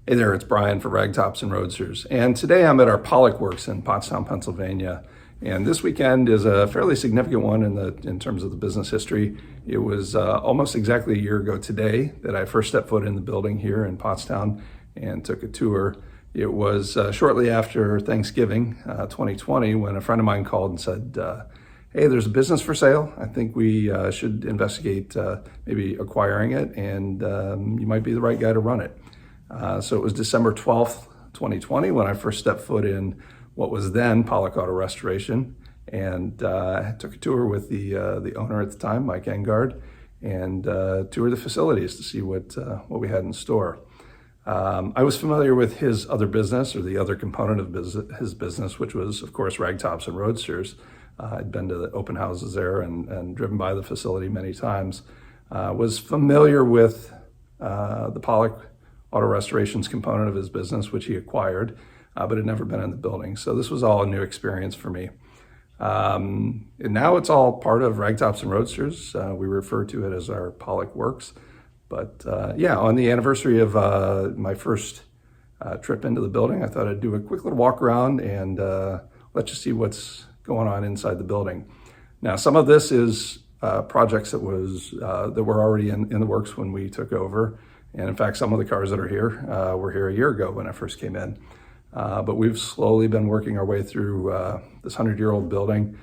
Hey there, it's Brian for Ragtops and Roadsters. And today I'm at our Pollock Works in Pottstown, Pennsylvania. And this weekend is a fairly significant one in terms of the business history. It was almost exactly a year ago today that I first stepped foot in the building here in Pottstown and took a tour. It was shortly after Thanksgiving 2020 when a friend of mine called and said, hey, there's a business for sale. I think we should investigate maybe acquiring it, and you might be the right guy to run it. So it was December 12th, 2020 when I first stepped foot in what was then Pollock Auto Restoration, and I took a tour with the owner at the time, Mike Engard, and toured the facilities to see what we had in store. I was familiar with his other business, or the other component of his business, which was, of course, Ragtops and Roadsters. I'd been to the open houses there and driven by the facility many times. Was familiar with the Pollock Auto Restoration's component of his business, which he acquired, but had never been in the building. So this was all a new experience for me. And now it's all part of Ragtops and Roadsters. We refer to it as our Pollock Works. But yeah, on the anniversary of my first trip into the building, I thought I'd do a quick little walk around and let you see what's going on inside the building. Now, some of this is projects that were already in the works when we took over. And in fact, some of the cars that are here were here a year ago when I first came in. But we've slowly been working our way through this 100-year-old building,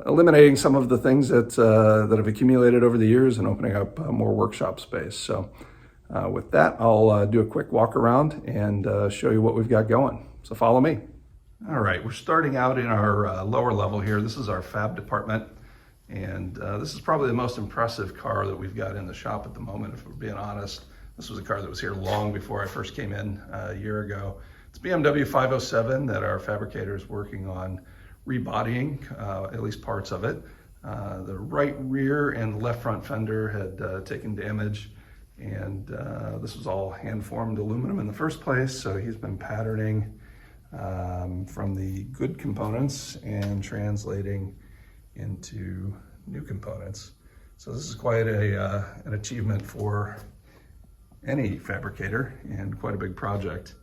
eliminating some of the things that have accumulated over the years and opening up more workshop space. So with that, I'll do a quick walk around and show you what we've got going. So follow me. All right, we're starting out in our lower level here. This is our Fab Department. And this is probably the most impressive car that we've got in the shop at the moment, if we're being honest. This was a car that was here long before I first came in a year ago. It's a BMW 507 that our fabricator is working on rebodying, at least parts of it. The right rear and left front fender had taken damage, and this was all hand-formed aluminum in the first place, so he's been patterning from the good components and translating into new components. So this is quite an achievement for any fabricator and quite a big project.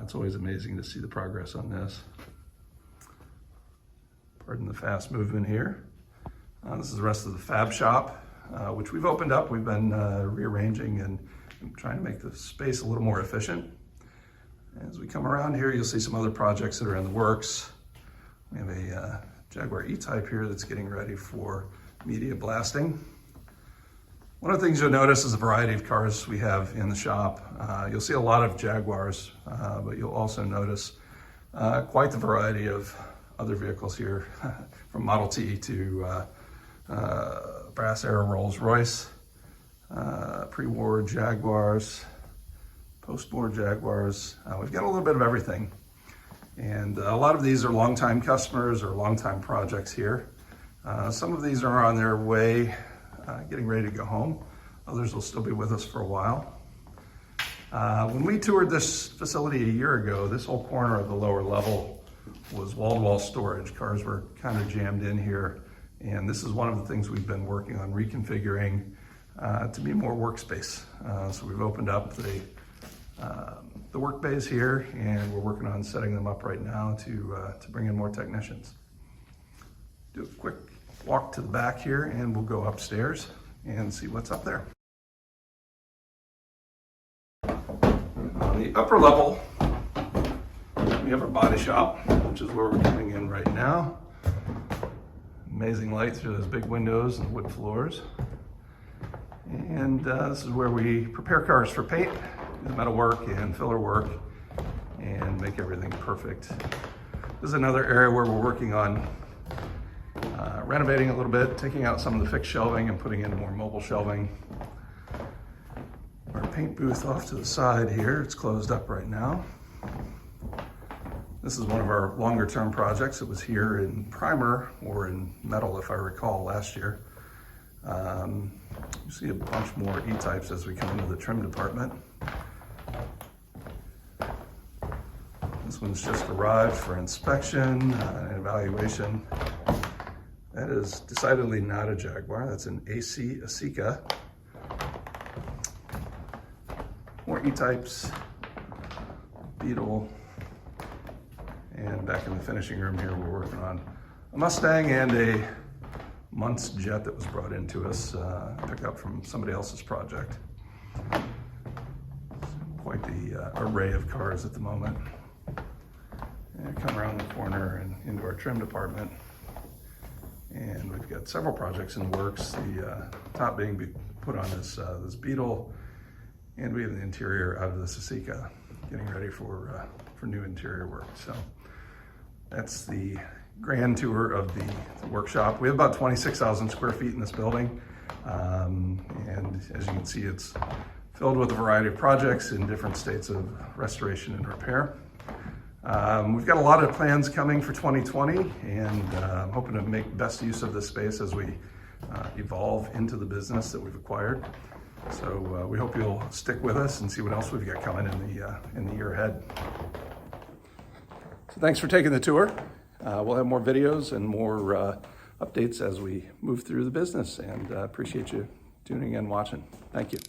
It's always amazing to see the progress on this. Pardon the fast movement here. This is the rest of the fab shop, which we've opened up. We've been rearranging and trying to make the space a little more efficient. As we come around here, you'll see some other projects that are in the works. We have a Jaguar E-Type here that's getting ready for media blasting. One of the things you'll notice is the variety of cars we have in the shop. You'll see a lot of Jaguars, but you'll also notice quite the variety of other vehicles here, from Model T to brass era Rolls-Royce, pre-war Jaguars, post-war Jaguars. We've got a little bit of everything. And a lot of these are longtime customers or longtime projects here. Some of these are on their way, getting ready to go home. Others will still be with us for a while. When we toured this facility a year ago, this whole corner of the lower level was wall-to-wall storage. Cars were kind of jammed in here. And this is one of the things we've been working on reconfiguring to be more workspace. So we've opened up the work bays here, and we're working on setting them up right now to bring in more technicians. Do a quick walk to the back here, and we'll go upstairs and see what's up there. On the upper level, we have our body shop, which is where we're coming in right now. Amazing light through those big windows and wood floors. And this is where we prepare cars for paint, do the metal work and filler work, and make everything perfect. This is another area where we're working on renovating a little bit, taking out some of the fixed shelving and putting in more mobile shelving. Our paint booth off to the side here, it's closed up right now. This is one of our longer term projects. It was here in primer or in metal, if I recall, last year. You see a bunch more E-Types as we come into the trim department. This one's just arrived for inspection and evaluation. That is decidedly not a Jaguar. That's an AC Asica. More E-Types Beetle. And back in the finishing room here, we're working on a Mustang and a Muntz jet that was brought into us, picked up from somebody else's project. Quite the array of cars at the moment. And come around the corner and into our trim department. And we've got several projects in the works. The top being put on this Beetle, and we have the interior out of the Sasika, getting ready for new interior work. So that's the grand tour of the workshop. We have about 26,000 square feet in this building, and as you can see, it's filled with a variety of projects in different states of restoration and repair. We've got a lot of plans coming for 2020, and I'm hoping to make best use of this space as we evolve into the business that we've acquired. So we hope you'll stick with us and see what else we've got coming in the year ahead. So thanks for taking the tour. We'll have more videos and more updates as we move through the business, and appreciate you tuning in and watching. Thank you.